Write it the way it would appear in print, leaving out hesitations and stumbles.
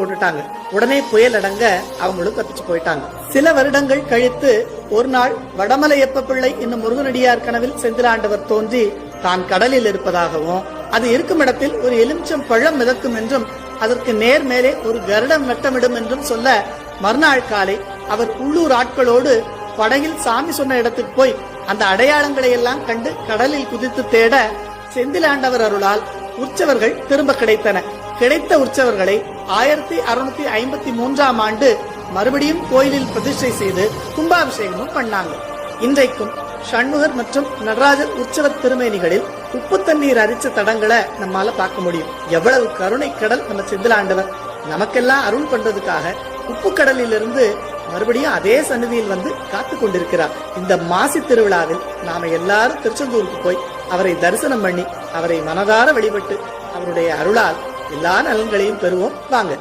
போட்டுட்டாங்க. உடனே புயல் அடங்க அவங்களும் தப்பிச்சு போயிட்டாங்க. சில வருடங்கள் கழித்து ஒரு நாள் வடமலையப்ப பிள்ளை என்னும் முருகனடியார் கனவில் செந்திலாண்டவர் தோன்றி தான் கடலில் இருப்பதாகவும் அது இருக்கும் இடத்தில் ஒரு எலுமிச்சம் பழம் மிதக்கும் என்றும் அதற்கு நேர் மேலே ஒரு கருடம் வட்டமிடும் என்றும் சொல்ல மறுநாள் காலை அவர் உள்ளூர் ஆட்களோடு படகில் சாமி சொன்ன இடத்துக்கு போய் அந்த அடையாளங்களை எல்லாம் கண்டு கடலில் குதித்து தேட செந்திலாண்டவர் அருளால் உற்சவர்கள் திரும்ப கிடைத்தன. கிடைத்த உற்சவர்களை 1653ஆம் ஆண்டு மறுபடியும் கோயிலில் பிரதிஷ்டை செய்து கும்பாபிஷேகமும் பண்ணாங்க. இன்றைக்கும் ஷண்முகர் மற்றும் நடராஜர் உற்சவ திருமேனிகளில் உப்பு தண்ணீர் அரிச்ச தடங்களை நம்மால பார்க்க முடியும். எவ்வளவு கருணை கடல் நம்ம செந்திலாண்டவர் நமக்கெல்லாம் அருள் பண்றதுக்காக உப்பு கடலில் இருந்து மறுபடியும் அதே சன்னதியில் வந்து காத்து கொண்டிருக்கிறார். இந்த மாசி திருவிழாவில் நாம எல்லாரும் திருச்செந்தூருக்கு போய் அவரை தரிசனம் பண்ணி அவரை மனதார வழிபட்டு அவருடைய அருளால் எல்லா நலன்களையும் பெறுவோம். வாங்க.